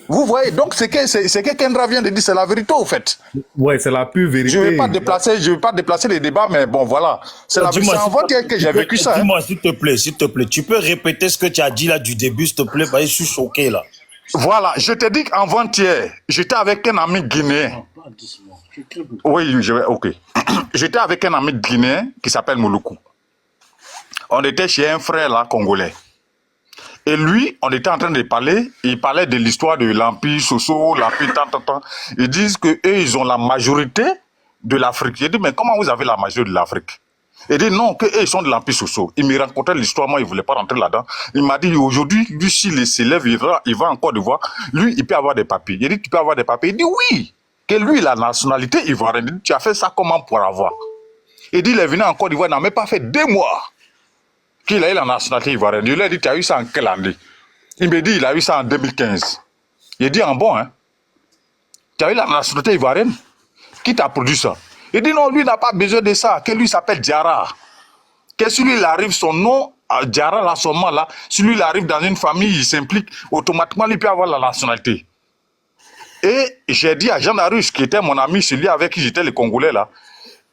Vous voyez, donc c'est que Kendra vient de dire, c'est la vérité au fait. Ouais, c'est la pure vérité. Je vais pas déplacer les débats, mais bon, voilà. C'est Non, la vérité. dis-moi, C'est avant-hier que j'ai vécu ça. Hein. dis-moi, s'il te plaît. Tu peux répéter ce que tu as dit là du début, s'il te plaît, parce que je suis choqué là. Voilà, je te dis qu'avant-hier, j'étais avec un ami guinéen. Oui, ok. J'étais avec un ami guinéen qui s'appelle Mouloukou. On était chez un frère là, congolais. Et lui, on était en train de parler, il parlait de l'histoire de l'Empire Soso, l'Empire tant. Ils disent qu'eux, ils ont la majorité de l'Afrique. J'ai dit, mais comment vous avez la majorité de l'Afrique? Il dit non, qu'eux, ils sont de l'Empire Soso. Il me racontait l'histoire, moi, il ne voulait pas rentrer là-dedans. Il m'a dit, aujourd'hui, lui, s'il s'élève, il va en Côte d'Ivoire, lui, il peut avoir des papiers. Il dit, tu peux avoir des papiers? Il dit, oui, que lui, la nationalité ivoirienne. Il dit, tu as fait ça comment pour avoir? Il dit, il est venu en Côte d'Ivoire, il n'a même pas fait 2 mois qu'il a eu la nationalité ivoirienne. Je lui ai dit, tu as eu ça en quelle année? Il me dit, il a eu ça en 2015. Il dit, en bon, hein? Tu as eu la nationalité ivoirienne? Qui t'a produit ça? Il dit, non, lui n'a pas besoin de ça. Que lui s'appelle Diarra. Que si lui, il arrive son nom, Diarra, là, son nom, là, si lui, il arrive dans une famille, il s'implique, automatiquement, il peut avoir la nationalité. Et j'ai dit à Jean Darus, qui était mon ami, celui avec qui j'étais le Congolais, là,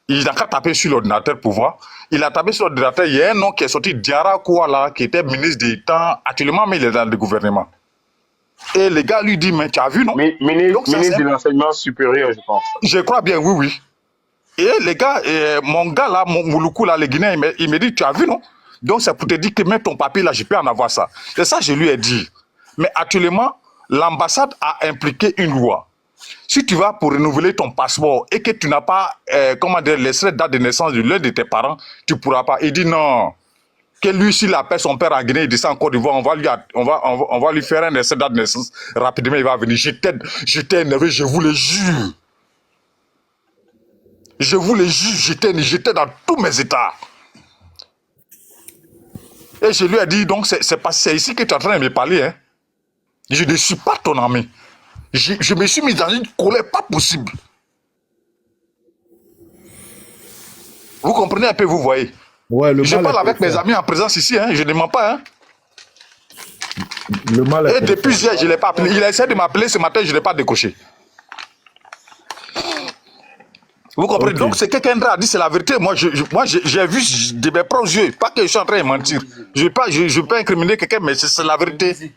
il n'a qu'à taper sur l'ordinateur pour voir. Il a tapé sur l'ordinateur. Il y a un nom qui est sorti, Diarra Kouala, qui était ministre d'État. Actuellement, mais il est dans le gouvernement. Et le gars lui dit, mais tu as vu, non? Ministre de l'enseignement supérieur, je pense. Je crois bien, oui, oui. Et les gars, mon gars là, mon Mouloukou là, les Guinéens, il me dit, tu as vu, non? Donc c'est pour te dire que même ton papier là, je peux en avoir ça. C'est ça que je lui ai dit. Mais actuellement, l'ambassade a impliqué une loi. Si tu vas pour renouveler ton passeport et que tu n'as pas, comment dire, l'extrait de date de naissance de l'un de tes parents, tu ne pourras pas. Il dit non. Que lui, s'il appelle son père en Guinée, il descend en Côte d'Ivoire, on va lui faire un extrait de date de naissance. Rapidement, il va venir. J'étais énervé, je vous le jure. Je vous le jure, j'étais dans tous mes états. Et je lui ai dit, donc, c'est ici que tu es en train de me parler. Hein. Je ne suis pas ton ami. Je me suis mis dans une colère pas possible. Vous comprenez un peu, vous voyez. Ouais, je parle avec mes amis en présence ici, hein, je ne mens pas. Hein. Le mal est et depuis hier, je ne l'ai pas appelé. Il a essayé de m'appeler ce matin, je ne l'ai pas décoché. Vous comprenez? Okay. Donc, c'est que Kendra a dit, c'est la vérité. Moi, j'ai vu de mes propres yeux. Pas que je suis en train de mentir. Je ne veux pas incriminer quelqu'un, mais c'est la vérité.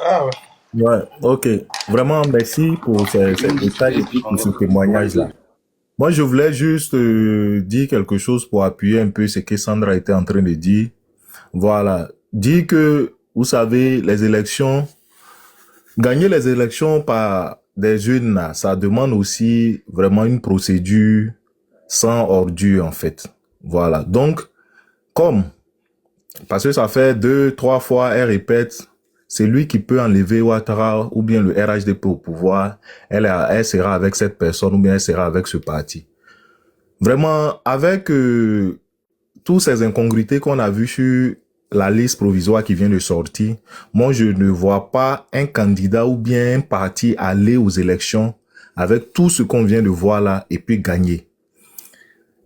Ah ouais. Ouais, ok. Vraiment, merci pour ces détails et pour ce témoignage-là. Moi, je voulais juste dire quelque chose pour appuyer un peu ce que Sandra était en train de dire. Voilà. Dire que, vous savez, les élections, gagner les élections par des urnes, ça demande aussi vraiment une procédure sans ordure, en fait. Voilà. Donc, parce que ça fait 2-3 fois, elle répète, c'est lui qui peut enlever Ouattara ou bien le RHDP au pouvoir, elle sera avec cette personne ou bien elle sera avec ce parti. Vraiment, avec toutes ces incongruités qu'on a vues sur la liste provisoire qui vient de sortir, moi je ne vois pas un candidat ou bien un parti aller aux élections avec tout ce qu'on vient de voir là et puis gagner.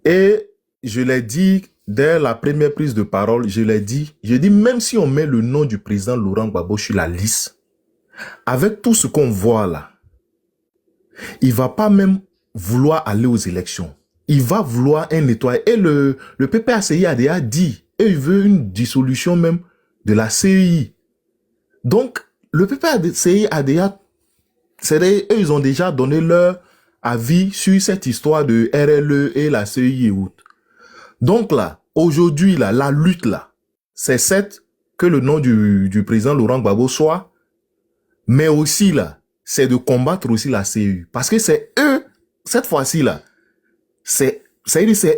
Et je l'ai dit dès la première prise de parole, je dis même si on met le nom du président Laurent Gbagbo sur la liste, avec tout ce qu'on voit là, il va pas même vouloir aller aux élections. Il va vouloir un nettoyage. Et le PPACI a déjà dit, et il veut une dissolution même de la CEI. Donc, le PPACI a déjà, eux, ils ont déjà donné leur avis sur cette histoire de RLE et la CEI et autres. Donc là, aujourd'hui, là, la lutte là, c'est que le nom du président Laurent Gbagbo soit, mais aussi là, c'est de combattre aussi la CEI. Parce que c'est eux, cette fois-ci là, c'est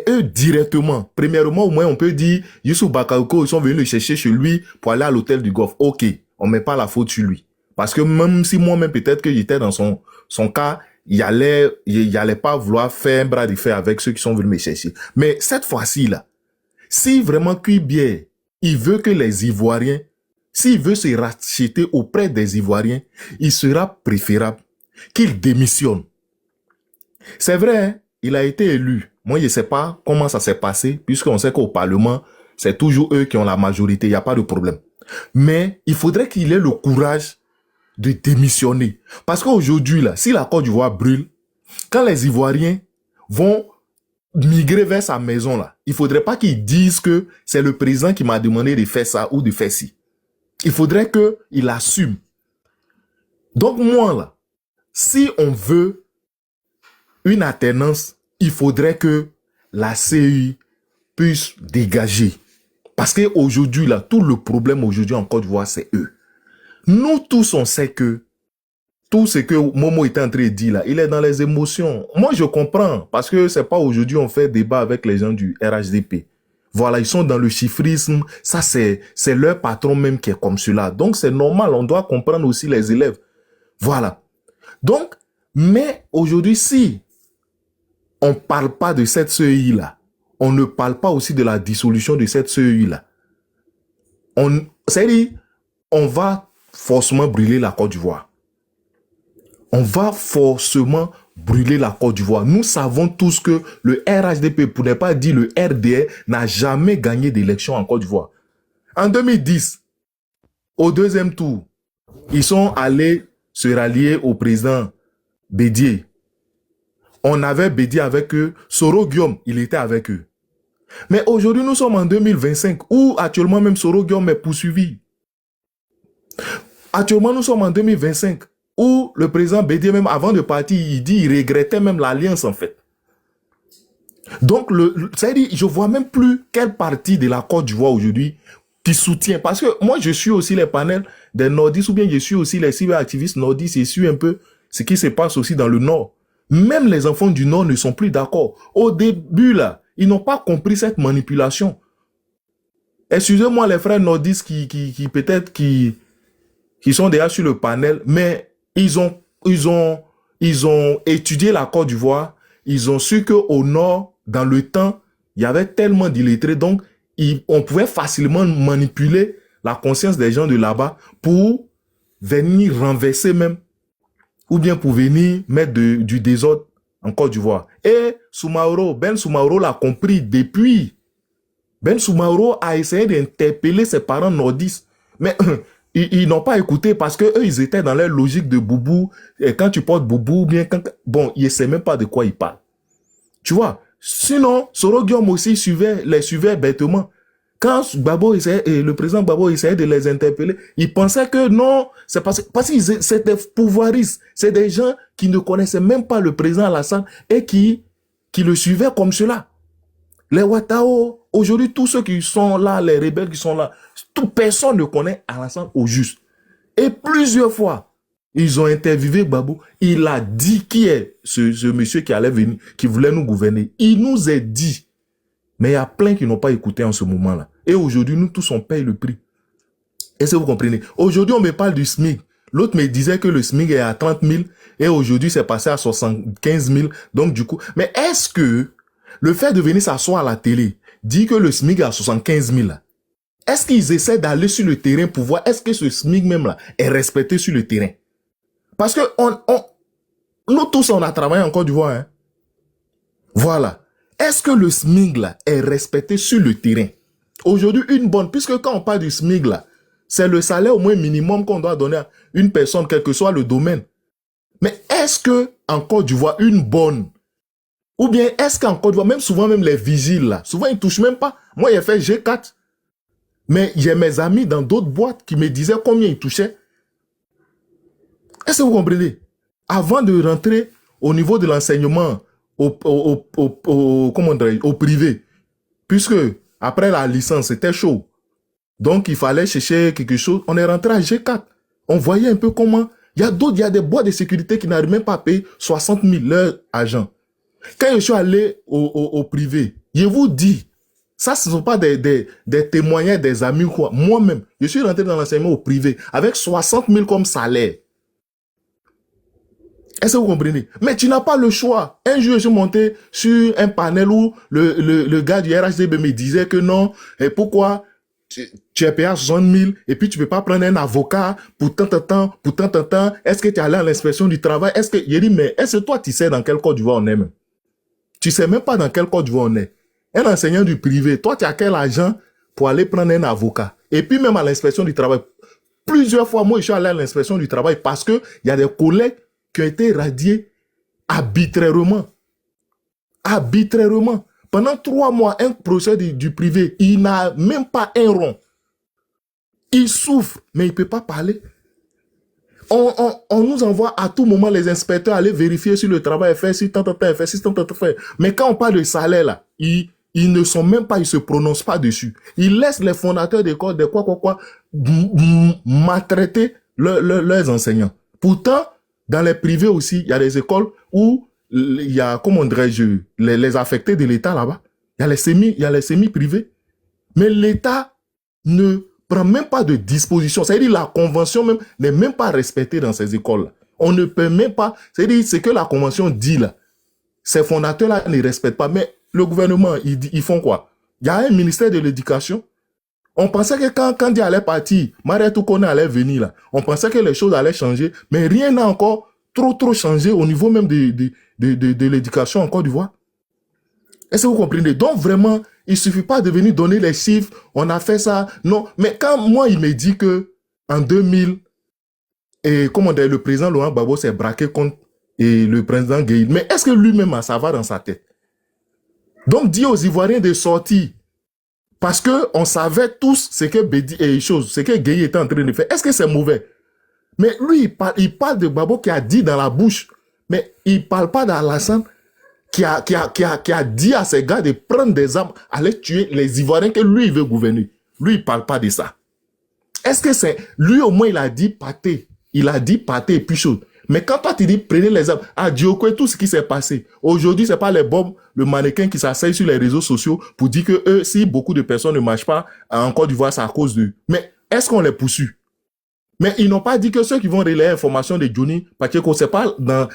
eux directement. Premièrement, au moins, on peut dire, Youssou Bakayoko, ils sont venus le chercher chez lui pour aller à l'hôtel du Golfe. Ok, on met pas la faute sur lui. Parce que même si moi-même, peut-être que j'étais dans son cas, il allait pas vouloir faire un bras de fer avec ceux qui sont venus me chercher. Mais cette fois-ci, là, si vraiment Cuibier, il veut que les Ivoiriens, s'il veut se racheter auprès des Ivoiriens, il sera préférable qu'il démissionne. C'est vrai, hein, il a été élu. Moi, je ne sais pas comment ça s'est passé, puisqu'on sait qu'au Parlement, c'est toujours eux qui ont la majorité, il n'y a pas de problème. Mais il faudrait qu'il ait le courage de démissionner. Parce qu'aujourd'hui, là, si la Côte d'Ivoire brûle, quand les Ivoiriens vont migrer vers sa maison, là, il faudrait pas qu'ils disent que c'est le président qui m'a demandé de faire ça ou de faire ci. Il faudrait qu'il assume. Donc, moi, là, si on veut une alternance, il faudrait que la CEI puisse dégager. Parce qu'aujourd'hui, là, tout le problème aujourd'hui en Côte d'Ivoire, c'est eux. Nous tous, on sait que tout ce que Momo est en train de dire là, il est dans les émotions. Moi, je comprends, parce que c'est pas aujourd'hui on fait débat avec les gens du RHDP. Voilà, ils sont dans le chiffrisme. Ça, c'est leur patron même qui est comme cela. Donc, c'est normal, on doit comprendre aussi les élèves. Voilà. Donc, mais aujourd'hui, si on parle pas de cette CEI là, on ne parle pas aussi de la dissolution de cette CEI là. C'est-à-dire, on va forcément brûler la Côte d'Ivoire. On va forcément brûler la Côte d'Ivoire. Nous savons tous que le RHDP, pour ne pas dire le RDR, n'a jamais gagné d'élection en Côte d'Ivoire. En 2010, au deuxième tour, ils sont allés se rallier au président Bédié. On avait Bédié avec eux. Soro Guillaume, il était avec eux. Mais aujourd'hui, nous sommes en 2025, où actuellement même Soro Guillaume est poursuivi. Actuellement, nous sommes en 2025, où le président Bédié, même avant de partir, il dit qu'il regrettait même l'alliance, en fait. Donc, c'est-à-dire, je vois même plus quelle partie de la Côte d'Ivoire aujourd'hui qui soutient. Parce que moi, je suis aussi les panels des nordistes, ou bien je suis aussi les cyberactivistes nordistes, et je suis un peu ce qui se passe aussi dans le nord. Même les enfants du nord ne sont plus d'accord. Au début, là, ils n'ont pas compris cette manipulation. Excusez-moi les frères nordistes qui peut-être qui sont déjà sur le panel, mais ils ont étudié la Côte d'Ivoire. Ils ont su qu'au nord, dans le temps, il y avait tellement d'illettrés, donc on pouvait facilement manipuler la conscience des gens de là-bas pour venir renverser même, ou bien pour venir mettre du désordre en Côte d'Ivoire. Et Ben Soumaoro l'a compris depuis. Ben Soumaoro a essayé d'interpeller ses parents nordistes, mais ils n'ont pas écouté parce que eux, ils étaient dans leur logique de boubou. Et quand tu portes boubou, bien bon, ils ne savent même pas de quoi ils parlent. Tu vois? Sinon, Soro Guillaume aussi les suivait bêtement. Quand le président Gbagbo essayait de les interpeller, ils pensaient que non, c'est parce qu'ils c'était pouvoiristes. C'est des gens qui ne connaissaient même pas le président Alassane et qui le suivaient comme cela. Les Ouattao, aujourd'hui, tous ceux qui sont là, les rebelles qui sont là, personne ne connaît Alassane au juste. Et plusieurs fois, ils ont interviewé Gbagbo. Il a dit qui est ce monsieur qui allait venir, qui voulait nous gouverner. Il nous a dit. Mais il y a plein qui n'ont pas écouté en ce moment-là. Et aujourd'hui, nous tous, on paye le prix. Est-ce que vous comprenez? Aujourd'hui, on me parle du SMIC. L'autre me disait que le SMIC est à 30 000 et aujourd'hui, c'est passé à 75 000. Donc, du coup, mais est-ce que le fait de venir s'asseoir à la télé dit que le SMIC est à 75 000 là, est-ce qu'ils essaient d'aller sur le terrain pour voir est-ce que ce SMIC même là est respecté sur le terrain? Parce que nous tous, on a travaillé en Côte d'Ivoire. Hein? Voilà. Est-ce que le SMIC là est respecté sur le terrain? Aujourd'hui, puisque quand on parle du SMIC là, c'est le salaire au moins minimum qu'on doit donner à une personne, quel que soit le domaine. Mais est-ce que en Côte d'Ivoire, ou bien est-ce qu'en Côte d'Ivoire, même souvent même les vigiles là, souvent ils touchent même pas. Moi, j'ai fait G4. Mais j'ai mes amis dans d'autres boîtes qui me disaient combien ils touchaient. Est-ce que vous comprenez? Avant de rentrer au niveau de l'enseignement au privé, puisque après la licence, c'était chaud. Donc, il fallait chercher quelque chose. On est rentré à G4. On voyait un peu comment... Il y a des boîtes de sécurité qui n'arrivent même pas à payer 60 000 leurs agents. Quand je suis allé au privé, je vous dis, ça, ce ne sont pas des témoignages des amis. Moi-même, je suis rentré dans l'enseignement au privé avec 60 000 comme salaire. Est-ce que vous comprenez? Mais tu n'as pas le choix. Un jour, je suis monté sur un panel où le gars du RHDB me disait que non, et pourquoi tu es payé à 60 000 et puis tu peux pas prendre un avocat pour tant de temps. Est-ce que tu es allé à l'inspection du travail? Il dit, mais est-ce que toi, tu sais dans quel Côte d'Ivoire on est même? Tu sais même pas dans quel Côte d'Ivoire on est. Un enseignant du privé, toi, tu as quel argent pour aller prendre un avocat? Et puis même à l'inspection du travail, Plusieurs fois, moi, je suis allé à l'inspection du travail parce qu'il y a des collègues qui ont été radiés arbitrairement. Arbitrairement. Pendant 3 mois, un procès du privé, il n'a même pas un rond. Il souffre, mais il ne peut pas parler. On nous envoie à tout moment les inspecteurs aller vérifier si le travail est fait, si tant est fait, si tant est fait. Mais quand on parle de salaire, là, ils ne sont même pas, ils se prononcent pas dessus. Ils laissent les fondateurs d'école, de quoi, maltraiter leurs enseignants. Pourtant, dans les privés aussi, il y a des écoles où il y a, comment dirais-je, les affectés de l'État là-bas. Il y a les semi-privés. Mais l'État ne prend même pas de disposition. C'est-à-dire la convention même n'est même pas respectée dans ces écoles-là. On ne peut même pas... C'est-à-dire ce que la convention dit là. Ces fondateurs-là ne respectent pas. Mais le gouvernement, ils font quoi? Il y a un ministère de l'Éducation. On pensait que quand il allait partir, Maria Toukone allait venir là. On pensait que les choses allaient changer. Mais rien n'a encore trop changé au niveau même de l'éducation en Côte d'Ivoire. Est-ce que vous comprenez? Donc vraiment, il ne suffit pas de venir donner les chiffres, on a fait ça. Non, mais quand moi, il me dit que en 2000, le président Laurent Gbagbo s'est braqué contre le président Gueye. Mais est-ce que lui-même a ça va dans sa tête? Donc, dit aux Ivoiriens de sortir. Parce qu'on savait tous ce que Gueye était en train de faire. Est-ce que c'est mauvais? Mais lui, il parle de Gbagbo qui a dit dans la bouche. Mais il ne parle pas d'Alassane qui a dit à ses gars de prendre des armes, aller tuer les Ivoiriens que lui, il veut gouverner. Lui, il ne parle pas de ça. Est-ce que c'est... Lui, au moins, il a dit pâté. Il a dit pâté et puis chose. Mais quand toi, tu dis prenez les armes, à Dioko, tout ce qui s'est passé. Aujourd'hui, ce n'est pas les bombes, le mannequin qui s'asseye sur les réseaux sociaux pour dire que eux, si beaucoup de personnes ne marchent pas en Côte d'Ivoire, c'est à cause d'eux. Mais est-ce qu'on les poursuit? Mais ils n'ont pas dit que ceux qui vont relayer l'information de Johnny Pacheco, c'est pas dans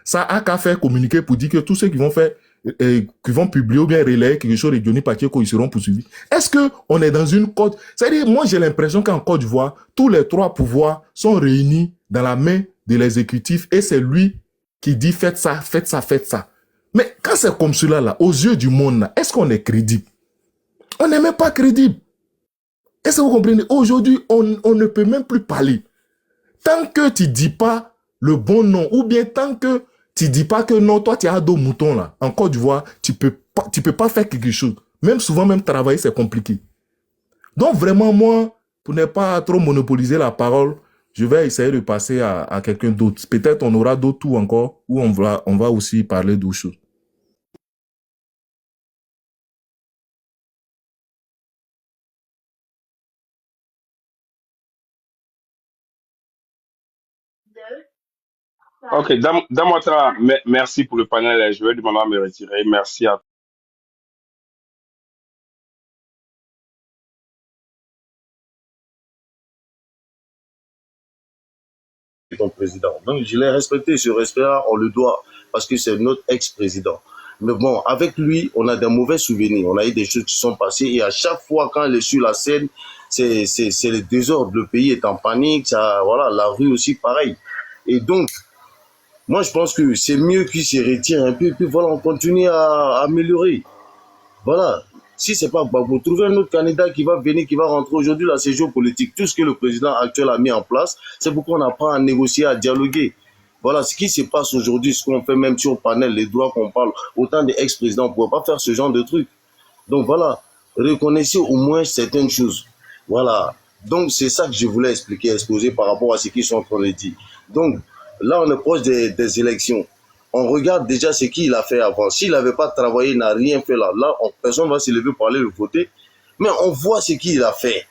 ça a qu'à faire communiquer pour dire que tous ceux qui vont faire, qui vont publier ou bien relayer quelque chose de Johnny Pacheco, ils seront poursuivis. Est-ce que on est dans une côte? C'est-à-dire, moi, j'ai l'impression qu'en Côte d'Ivoire, tous les 3 pouvoirs sont réunis dans la main de l'exécutif et c'est lui qui dit faites ça, faites ça, faites ça. Mais quand c'est comme cela, là, aux yeux du monde, là, est-ce qu'on est crédible? On n'est même pas crédible. Est-ce que vous comprenez? Aujourd'hui, on ne peut même plus parler. Tant que tu dis pas le bon nom, ou bien tant que tu dis pas que non, toi, tu as dos moutons là, en Côte d'Ivoire, tu peux pas faire quelque chose. Même souvent, même travailler, c'est compliqué. Donc vraiment, moi, pour ne pas trop monopoliser la parole, je vais essayer de passer à quelqu'un d'autre. Peut-être on aura d'autres tours encore, où on va aussi parler d'autres choses. Ok, Damouatra, merci pour le panel. Je vais demander à me retirer. Merci à ton président. Donc, je l'ai respecté. Ce respect-là, on le doit parce que c'est notre ex-président. Mais bon, avec lui, on a des mauvais souvenirs. On a eu des choses qui sont passées et à chaque fois, quand il est sur la scène, c'est le désordre. Le pays est en panique. Ça, voilà, la rue aussi, pareil. Et donc, moi, je pense que c'est mieux qu'il se retire un peu. Et puis voilà, on continue à améliorer. Voilà. Si c'est pas Gbagbo, trouver un autre candidat qui va venir, qui va rentrer aujourd'hui, là, c'est géopolitique. Tout ce que le président actuel a mis en place, c'est pourquoi on apprend à négocier, à dialoguer. Voilà, ce qui se passe aujourd'hui, ce qu'on fait même sur le panel, les droits qu'on parle, autant des ex-présidents, on ne pouvait pas faire ce genre de trucs. Donc voilà, reconnaissez au moins certaines choses. Voilà. Donc c'est ça que je voulais expliquer, exposer par rapport à ce qu'ils sont en train de dire. Donc là, on est proche des élections. On regarde déjà ce qu'il a fait avant. S'il n'avait pas travaillé, il n'a rien fait là. Là, personne ne va se lever pour aller le voter. Mais on voit ce qu'il a fait.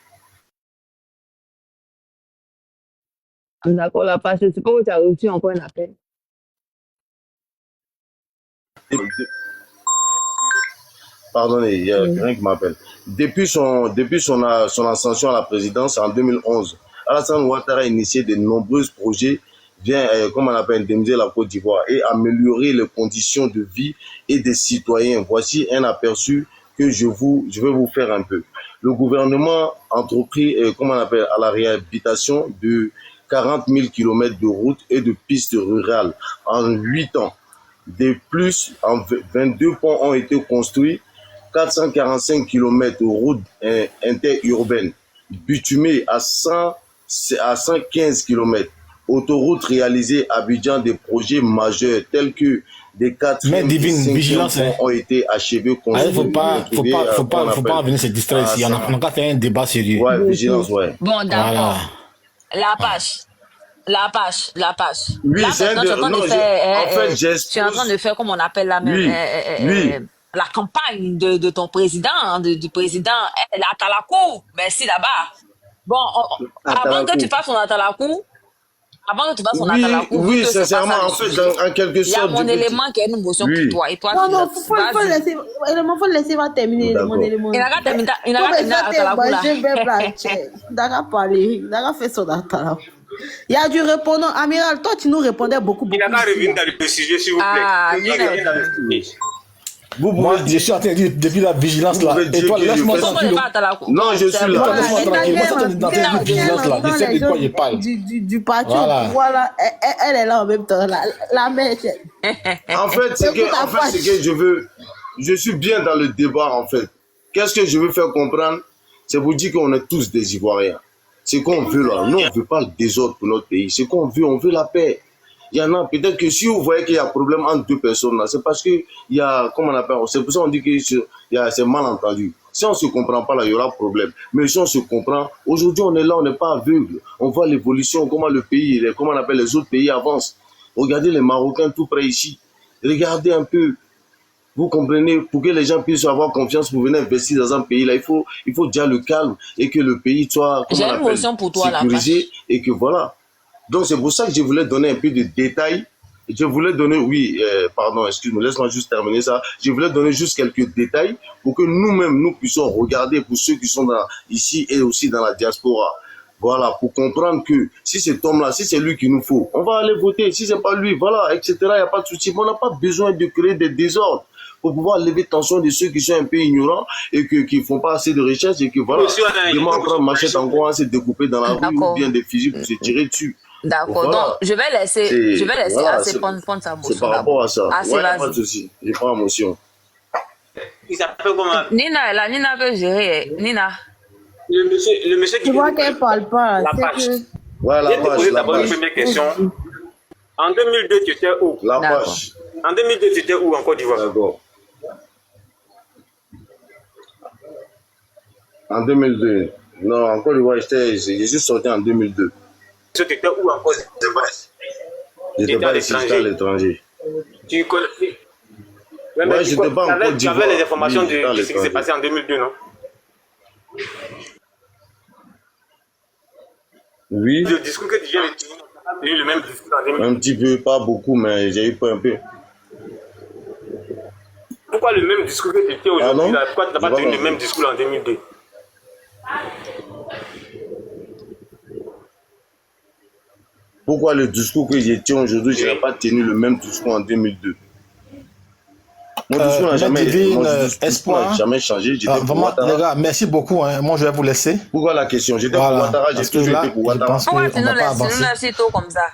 D'accord, la page, je ne sais pas où tu as reçu encore un appel. Pardonnez, il y a quelqu'un qui m'appelle. Depuis son ascension à la présidence en 2011, Alassane Ouattara a initié de nombreux projets vient, comme on appelle, indemniser la Côte d'Ivoire et améliorer les conditions de vie et des citoyens. Voici un aperçu que je vais vous faire un peu. Le gouvernement a entrepris, comme on appelle, à la réhabilitation de 40 000 km de routes et de pistes rurales en 8 ans. De plus, 22 ponts ont été construits, 445 km de routes interurbaines, bitumé à 115 km. Autoroute réalisée à Abidjan, des projets majeurs tels que des 4e et 5e ponts ont été achevés. Il ne faut pas venir se distraire ici. On a qu'à faire un débat sérieux. Ouais, vigilance, ouais. Bon, d'accord. Voilà. La page. Oui, Là, c'est maintenant, en fait, tu es en train de faire, comme on appelle la même, la campagne de ton président, du président, la Talakou. Merci là-bas. Bon, avant que tu fasses son Atalakou, oui, sincèrement, en fait, en quelque sorte. Il y a mon élément qui est une motion pour toi. Et toi, non, faut laisser terminer mon élément. Il n'a qu'à terminer Atalakou là. Je vais plancher. D'accord, parler. D'accord, fait son Atalakou. Il y a du répondant. Amiral, toi, tu nous répondais beaucoup. Il n'a qu'à revenir dans le préciser, s'il vous plaît. Ah, Moi, je suis en train de dire depuis la vigilance là. Et toi, laisse-moi tranquille. Non, je suis là. Laisse-moi tranquille. Moi, je suis dans la vigilance là. Je sais de quoi je parle. Du parti, voilà. Elle est là en même temps. La mère. En fait, c'est que je veux. Je suis bien dans le débat, en fait. Qu'est-ce que je veux faire comprendre? C'est vous dire qu'on est tous des Ivoiriens. C'est qu'on veut là. Nous, on ne veut pas le désordre pour notre pays. C'est qu'on veut, on veut la paix. Il y en a peut-être que si vous voyez qu'il y a problème entre deux personnes là, c'est parce que il y a, comment on appelle, c'est pour ça qu'on dit que c'est mal entendu. Si on ne se comprend pas là, il y aura problème. Mais si on se comprend, aujourd'hui on est là, on n'est pas aveugle. On voit l'évolution, comment le pays, comment on appelle les autres pays avancent. Regardez les Marocains tout près ici. Regardez un peu. Vous comprenez, pour que les gens puissent avoir confiance pour venir investir dans un pays là, il faut déjà le calme et que le pays soit, comment on appelle, sécurisé et que voilà. Donc c'est pour ça que je voulais donner un peu de détails. Je voulais donner, pardon, excuse-moi, laisse-moi juste terminer ça. Je voulais donner juste quelques détails pour que nous-mêmes, nous puissions regarder pour ceux qui sont ici et aussi dans la diaspora. Voilà, pour comprendre que si cet homme-là, si c'est lui qu'il nous faut, on va aller voter. Si c'est pas lui, voilà, etc. Il n'y a pas de souci. Mais on n'a pas besoin de créer des désordres pour pouvoir lever tension de ceux qui sont un peu ignorants et qui ne font pas assez de recherche et que voilà, vraiment en train de machette encore, se découper dans la rue ou bien des fusils pour se tirer dessus. D'accord, voilà. Donc je vais laisser voilà, assez prendre sa motion. C'est par rapport à ça. Assez, pas de souci. Je prends la motion. Il s'appelle comment? Nina est là, Nina veut gérer. Nina. Le monsieur qui. Tu vois qu'elle parle pas. La page. Voilà, je vais te poser d'abord une première question. En 2002, tu étais où? La page. En 2002, tu étais où en Côte d'Ivoire? D'accord. En 2002. Non, en Côte d'Ivoire, j'ai juste sorti en 2002. Tu étais où en Côte d'Ivoire? J'étais pas à l'étranger. Tu connais? Ouais, j'étais pas en Côte d'Ivoire. Tu avais les informations de ce qui s'est passé en 2002, non? Oui. Le discours que tu viens de tenir, tu as eu le même discours en 2002. Un petit peu, pas beaucoup, mais j'ai eu peur un peu. Pourquoi le même discours que tu tiens aujourd'hui? Pourquoi tu n'as pas tenu le même discours en 2002? Pourquoi le discours que j'ai tenu aujourd'hui, je n'ai pas tenu le même discours en 2002? Mon discours n'a jamais changé. Vraiment, les gars, merci beaucoup. Hein. Moi, je vais vous laisser. Pourquoi la question? J'étais pour Ouattara, j'ai toujours été pour Ouattara. Pourquoi tu nous laisses tôt comme ça?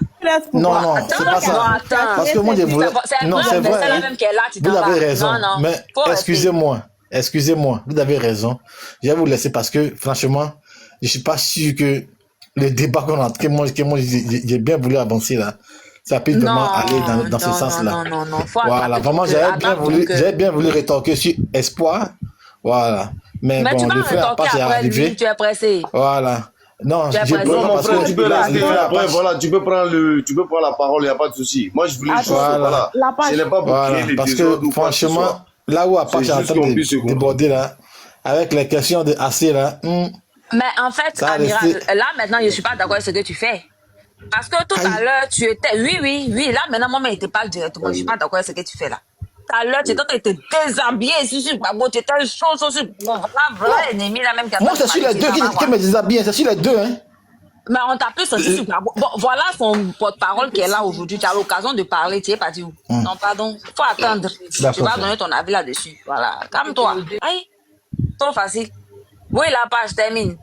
Non, c'est pas ça. Parce que moi, je voulais... Non, c'est vrai. Vous avez raison. Mais excusez-moi, vous avez raison. Je vais vous laisser parce que, franchement, je ne suis pas sûr que le débat que moi j'ai bien voulu avancer là, ça peut vraiment aller dans ce sens-là. Non. Voilà, vraiment, j'avais bien voulu rétorquer sur Espoir. Voilà. Mais bon, le frère pas c'est arrivé. Tu es pressé. Voilà. Non, j'ai pas parce que tu peux rester après, voilà, tu peux prendre la parole, il n'y a pas de souci. Moi, je voulais juste, voilà. Je n'ai pas pour créer les parce que, franchement, là où Apache est en train de déborder là, avec les questions de assez là, mais en fait, Amiral, là maintenant, je ne suis pas d'accord avec ce que tu fais. Parce que tout à l'heure, tu étais... Oui, là maintenant, moi, je te parle directement. Je ne suis pas d'accord avec ce que tu fais là. Tout à l'heure, tu étais en train de te déshabiller ici sur Gbagbo. Tu étais chaud sur... Voilà l'ennemi là même. Moi, c'est sur les deux qui me déshabillent. C'est sur les deux, hein. Mais on t'a plus senti sur Gbagbo. Bon, voilà son porte-parole qui est là aujourd'hui. Tu as l'occasion de parler. Tu n'es pas dit où? Non, pardon. Il faut attendre. Tu vas donner ton avis là-dessus. Voilà. Calme-toi. Aïe. Trop facile. Oui, la page termine.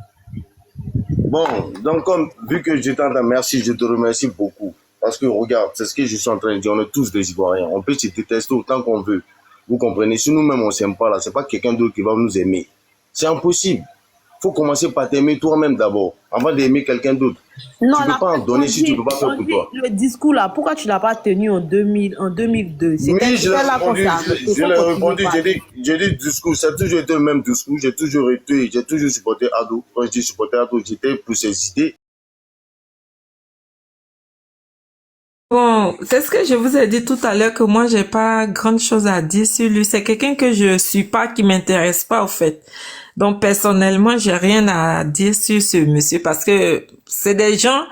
Bon, donc vu que je t'entends, merci, je te remercie beaucoup. Parce que regarde, c'est ce que je suis en train de dire, on est tous des Ivoiriens. On peut se détester autant qu'on veut. Vous comprenez? Si nous-mêmes on ne s'aime pas là, c'est pas quelqu'un d'autre qui va nous aimer. C'est impossible. faut commencer par t'aimer toi-même d'abord, avant d'aimer quelqu'un d'autre. Non, Tu ne peux pas en donner si tu ne peux pas faire pour toi. Le discours là, pourquoi tu ne l'as pas tenu en 2002? Oui, je l'ai répondu, j'ai dit discours, ça a toujours été le même discours, j'ai toujours supporté Ado. Quand je dis supporté Ado, j'étais pour ses idées. Bon, c'est ce que je vous ai dit tout à l'heure que moi j'ai pas grande chose à dire sur lui. C'est quelqu'un que je suis pas, qui m'intéresse pas au fait. Donc personnellement, j'ai rien à dire sur ce monsieur parce que c'est des gens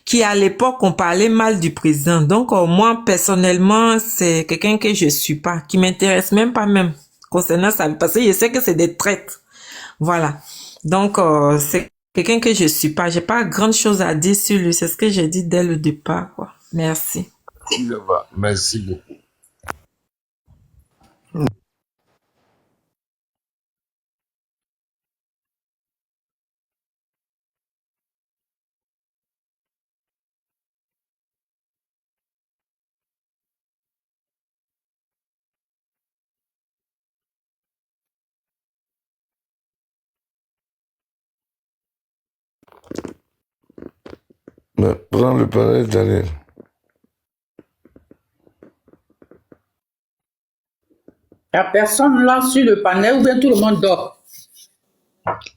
qui à l'époque ont parlé mal du président. Donc moi personnellement, c'est quelqu'un que je suis pas, qui m'intéresse même pas même concernant ça parce que je sais que c'est des traites. Voilà. Donc c'est quelqu'un que je suis pas. J'ai pas grande chose à dire sur lui. C'est ce que j'ai dit dès le départ, quoi. Merci. Merci beaucoup. Mais prends le panel, Daniel. Il n'y a personne là sur le panel ou bien tout le monde dort.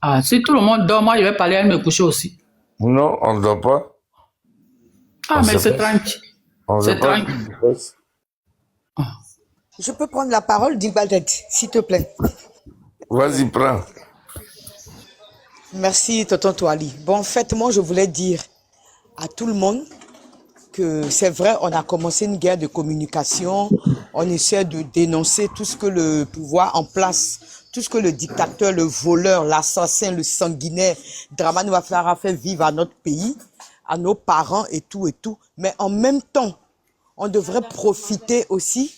Ah, si tout le monde dort, moi je vais parler à me coucher aussi. Non, on ne dort pas. Ah, mais c'est tranquille. C'est tranquille. Je peux prendre la parole, Digbaldet, s'il te plaît. Vas-y, prends. Merci, Tonton Touali. Bon, en fait, moi, je voulais dire à tout le monde que c'est vrai, on a commencé une guerre de communication. On essaie de dénoncer tout ce que le pouvoir en place, tout ce que le dictateur, le voleur, l'assassin, le sanguinaire, Dramane Ouattara a fait vivre à notre pays, à nos parents et tout et tout. Mais en même temps, on devrait profiter aussi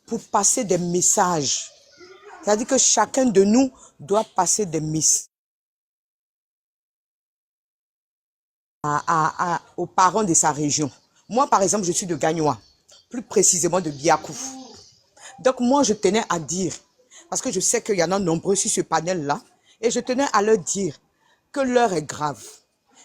pour passer des messages. C'est-à-dire que chacun de nous doit passer des messages aux parents de sa région. Moi, par exemple, je suis de Gagnoa, plus précisément de Biakou. Donc, moi, je tenais à dire, parce que je sais qu'il y en a nombreux sur ce panel-là, et je tenais à leur dire que l'heure est grave.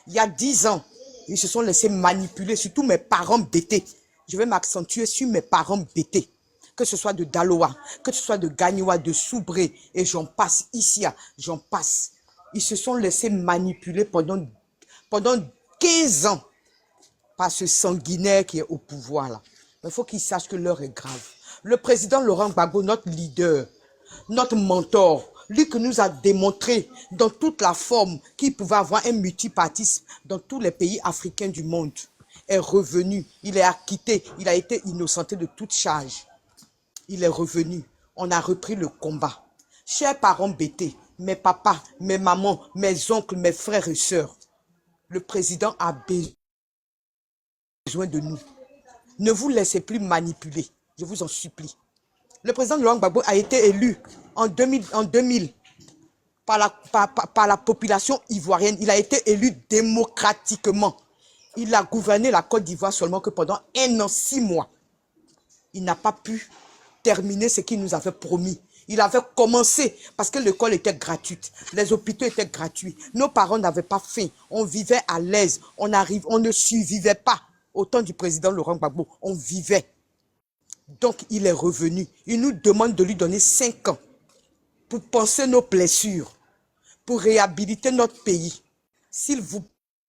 Il y a 10 ans, ils se sont laissés manipuler, surtout mes parents bêtés. Je vais m'accentuer sur mes parents bêtés. Que ce soit de Daloa, que ce soit de Gagnoa, de Soubré, et j'en passe, ici, j'en passe. Ils se sont laissés manipuler pendant 15 ans par ce sanguinaire qui est au pouvoir là. Il faut qu'ils sachent que l'heure est grave. Le président Laurent Gbagbo, notre leader, notre mentor, lui qui nous a démontré dans toute la forme qu'il pouvait avoir un multipartisme dans tous les pays africains du monde, est revenu. Il est acquitté. Il a été innocenté de toute charge. Il est revenu. On a repris le combat. Chers parents bêtés, mes papas, mes mamans, mes oncles, mes frères et sœurs, le président a besoin de nous. Ne vous laissez plus manipuler. Je vous en supplie. Le président Laurent Gbagbo a été élu en 2000 par la population ivoirienne. Il a été élu démocratiquement. Il a gouverné la Côte d'Ivoire seulement que pendant 1 an, 6 mois. Il n'a pas pu terminer ce qu'il nous avait promis. Il avait commencé parce que l'école était gratuite, les hôpitaux étaient gratuits, nos parents n'avaient pas faim, on vivait à l'aise, on ne survivait pas. Au temps du président Laurent Gbagbo, on vivait. Donc il est revenu. Il nous demande de lui donner 5 ans pour penser nos blessures, pour réhabiliter notre pays. S'il vous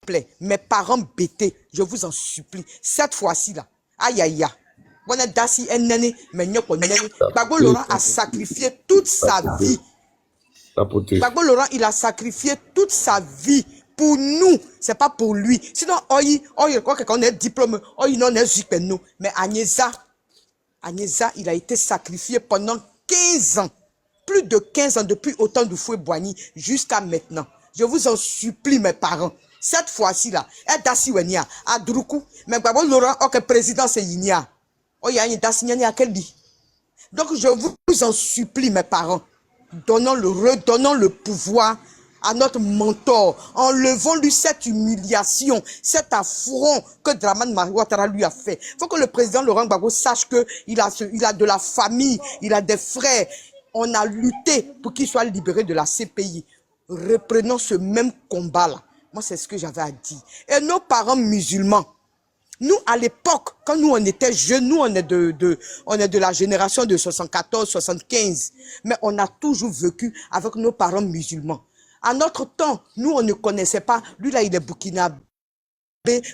plaît, mes parents bêtés, je vous en supplie, cette fois-ci là, aïe aïe aïe. Gbagbo Laurent a sacrifié toute sa vie. Gbagbo Laurent, il a sacrifié toute sa vie pour nous. C'est pas pour lui. Sinon, je crois qu'on a un diplôme. Mais Agnesa, il a été sacrifié pendant 15 ans. Plus de 15 ans depuis autant de Foué Boigny jusqu'à maintenant. Je vous en supplie, mes parents. Cette fois-ci là, mais Gbagbo Laurent, ok, président c'est Yinia. Donc je vous en supplie, mes parents, redonnons le pouvoir à notre mentor, enlevons-lui cette humiliation, cet affront que Dramane Ouattara lui a fait. Il faut que le président Laurent Gbagbo sache qu'il a de la famille, il a des frères. On a lutté pour qu'il soit libéré de la CPI. reprenons ce même combat-là. Moi, c'est ce que j'avais à dire. Et nos parents musulmans, nous, à l'époque, quand nous, on était jeunes, nous, on est de la génération de 74, 75. Mais on a toujours vécu avec nos parents musulmans. À notre temps, nous, on ne connaissait pas. Lui, là, il est burkinabé.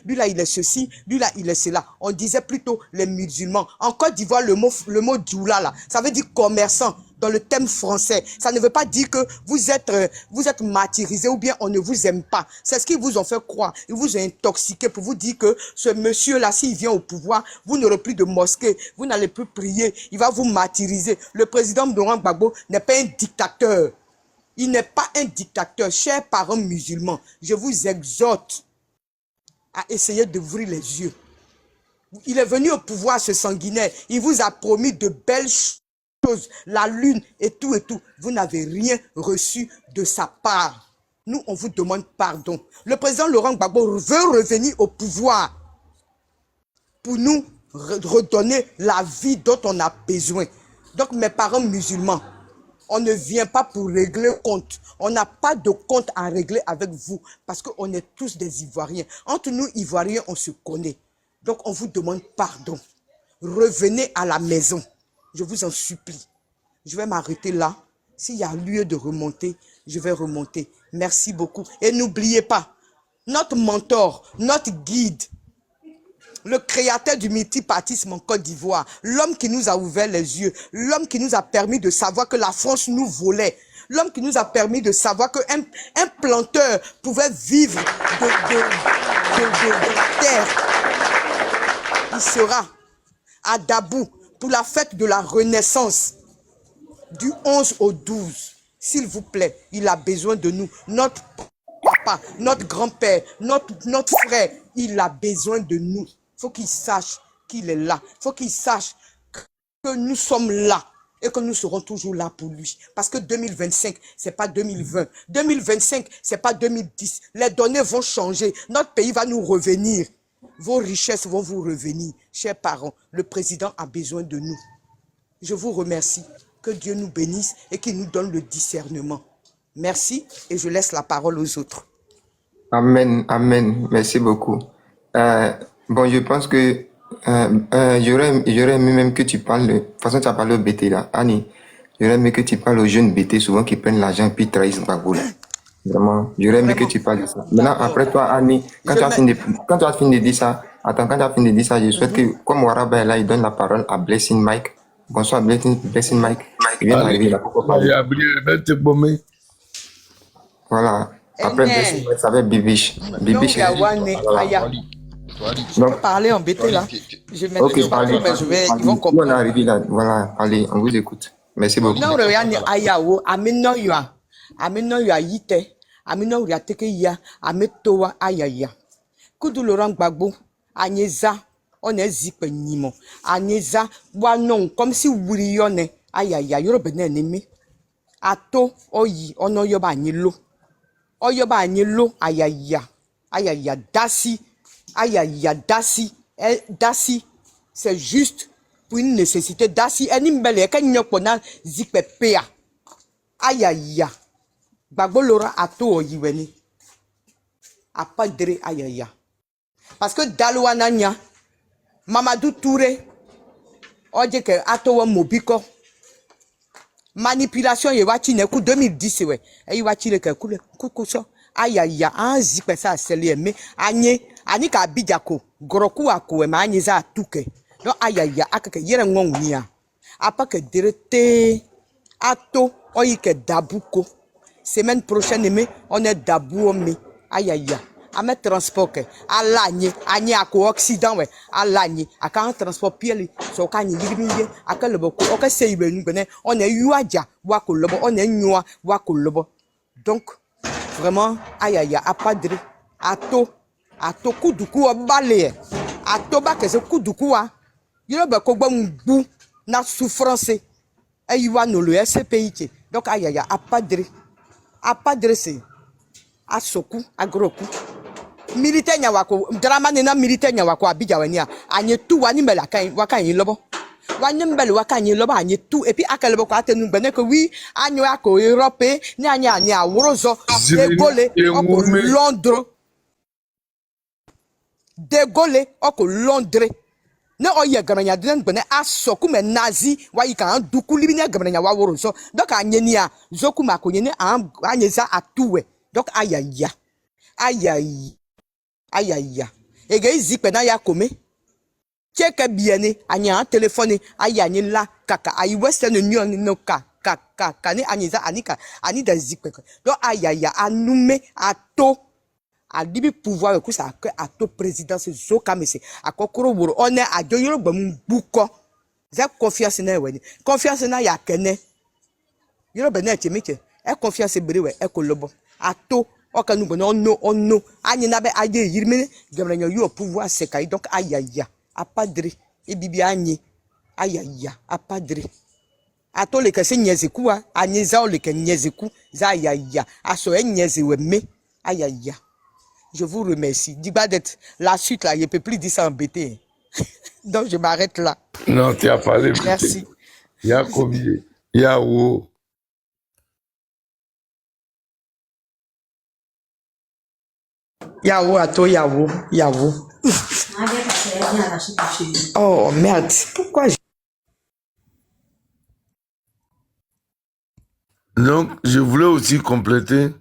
Lui, là, il est ceci. Lui, là, il est cela. On disait plutôt les musulmans. En Côte d'Ivoire, le mot djoula, là, ça veut dire commerçant. Dans le thème français, ça ne veut pas dire que vous êtes martyrisé ou bien on ne vous aime pas. C'est ce qu'ils vous ont fait croire. Ils vous ont intoxiqué pour vous dire que ce monsieur-là, s'il vient au pouvoir, vous n'aurez plus de mosquée, vous n'allez plus prier, il va vous martyriser. Le président Laurent Gbagbo n'est pas un dictateur. Il n'est pas un dictateur. Chers parents musulmans, je vous exhorte à essayer d'ouvrir les yeux. Il est venu au pouvoir, ce sanguinaire. Il vous a promis de belles choses, la lune et tout et tout. Vous n'avez rien reçu de sa part. Nous, on vous demande pardon. Le président Laurent Gbagbo veut revenir au pouvoir pour nous redonner la vie dont on a besoin. Donc, mes parents musulmans, on ne vient pas pour régler compte. On n'a pas de compte à régler avec vous parce qu'on est tous des Ivoiriens. Entre nous, Ivoiriens, on se connaît. Donc, on vous demande pardon. Revenez à la maison. Je vous en supplie. Je vais m'arrêter là. S'il y a lieu de remonter, je vais remonter. Merci beaucoup. Et n'oubliez pas, notre mentor, notre guide, le créateur du multipartisme en Côte d'Ivoire, l'homme qui nous a ouvert les yeux, l'homme qui nous a permis de savoir que la France nous volait, l'homme qui nous a permis de savoir qu'un planteur pouvait vivre de la terre. Il sera à Dabou pour la fête de la Renaissance du 11 au 12. S'il vous plaît, il a besoin de nous. Notre papa, notre grand-père, notre frère, il a besoin de nous. Il faut qu'il sache qu'il est là. Il faut qu'il sache que nous sommes là et que nous serons toujours là pour lui. Parce que 2025, c'est pas 2020. 2025, c'est pas 2010. Les données vont changer. Notre pays va nous revenir. Vos richesses vont vous revenir. Chers parents, le président a besoin de nous. Je vous remercie. Que Dieu nous bénisse et qu'il nous donne le discernement. Merci et je laisse la parole aux autres. Amen, amen. Merci beaucoup. Bon, je pense que j'aurais aimé même que tu parles, de toute façon tu as parlé au BT là, Annie, j'aurais aimé que tu parles aux jeunes BT souvent qui prennent l'argent et puis trahissent Gbagbo là. Vraiment, j'aurais aimé que tu parles de ça. Maintenant, après toi, Annie, quand tu as fini de dire ça, attends, quand tu as fini de dire ça, je souhaite que, comme Waraba est là, il donne la parole à Blessing Mike. Bonsoir, Blessing Mike. Il vient d'arriver là. Voilà. Après Blessing Mike, ça va être Bibiche. Bibiche. Je peux parler en BT là. Je vais mettre parler, mais ils vont comprendre. On est arrivé là. Voilà, allez, on vous écoute. Merci beaucoup. Non, regarde, ayawo, amino ya yite, amino ya teke ya, ametoa ayaya. Kudu Laurent Gbagbo, anyeza, on est zipe nimo, anyeza, non, comme si wurione, ayaya, yorobene nemi. Ato, oyi, ono yoba anyelo. Oyoba anyelo, ayaya, ayaya, dasi. Aïe, aïe, aïe, Dassi, c'est juste pour une nécessité. Dassi, elle n'est pas là, zikpepea. Aïe, aïe, aïe. Gbagbo Laurent a tout yiweni. A pas de aïe, aïe. Parce que Dalouananya, Mamadou Touré, on dit que Atowa Mobiko. Manipulation, il va tirer coup 2010, ouais. Et il va tirer que coup ça. Aïe, aïe, aïe, un zikpe ça, c'est lié, mais aïe. Ani ka bidjako goroku ako ma anyiza tuke no ayaya akake yere ngongnia apa que direte ato oyike dabuko semaine prochaine mais on est dabou me ayaya ame transport ke alanye anye ako occident we alanye aka transport pieli so ka nyi yiribiye aka loboko o ka sey be ngene on est yuaja wa ko lobo on est nyua wa ko lobo donc vraiment ayaya apadre ato kuduku obale ato ba kese kuduku wa yoro be ko gba ngbu na souffrance e yiwa no le SPI donc ayaya apadre c'est asoku agroku militaire nya wako drama ne na militaire nya wako abija wania anye tu wani mela kan wakan yin lobo Wanyembele wakanye loba anye tout et puis akele boko atenu bene que oui anyo ako Europe ni anya anya worozo de Gaulle oko Londres de Gaulle oko Londres ne oye gamanya den bene aso kuma nazi wa yika duku libini gamanya wa worozo donc anye ni a zoku makonye ni anyeza atuwe donc ayaya ayaya ege izipe na ya kome Cheke biene anya téléphone aya ni la kaka ayi western union no ka ni anyiza anika ani da zikpe donc aya anume ato adibi pouvoir ku sa ato présidence zoka mese akokoro woro one ajo yoruba mbuko za confiance na weni confiance na ya kene yoruba na chemiche e confiance berewe e kolobo ato okanu bono ono anyi na be aje yirme gamranyo yo pouvoir sekai donc aya apadre e bibi anyi ayaya apadre ato le kese nyeziku anyi za le ke nyeziku za ayaya aso enyezi we me ayaya. Je vous remercie. Dibadet, la suite là, je ne peux plus dire ça embêté. Donc je m'arrête là. Non, tu as parlé. Merci. Il y a combien? Il y a où? Yawo ato yawo. Oh merde, pourquoi Donc, je voulais aussi compléter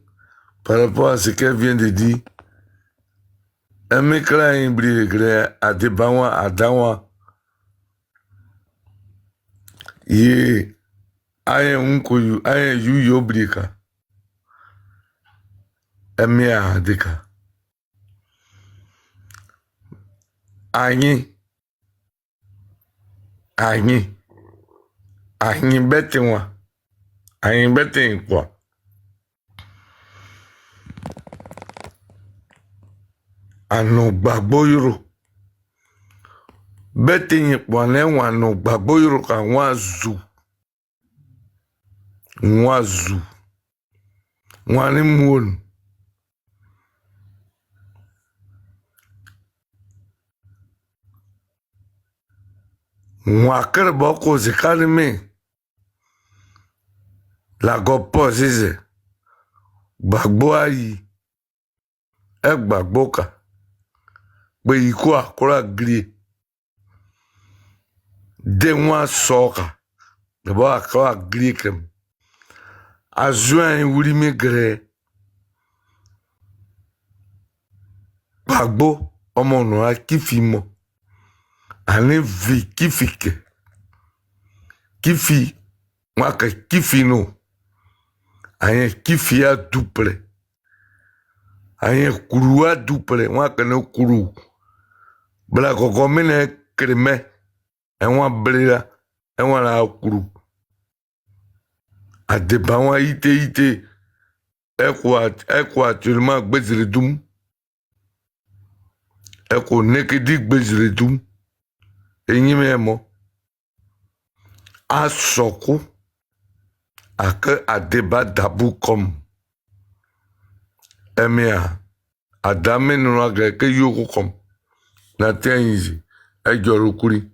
par rapport à ce qu'elle vient de dire. Un mec là, il brille à Debawa, à Dawa. Il a un yuyo brika. Un mea deka. Agni bete moi. Agni bete quoi. Ano gbagbo yoro. Bete nye pwane wano gbagbo yoro ka wazu. Wani mwonu. Mwakere boko zikari me. La gopo zize. Gbagbo ayi. Gbagbo ka. Be iku akura gri. De mwa soka. De bo akura gri kem. Azwan wuri me gre. Gbagbo omono a kifimo. Ane vi kifike. Kifi. Mwaka kifi no. Ane kifi a duple. Ane kuru a duple. Mwaka no kuru. Bla koko mene kreme. Enwa brila. Enwa la kuru. A debawa ite. Eko actuellement gbezire dum. Eko nekedi gbezire dum. Enyime emo. A soko. Ake a deba dabu kom. Emea. A dame nuna ke yoko kom. Na ten yizi. E jorukuri.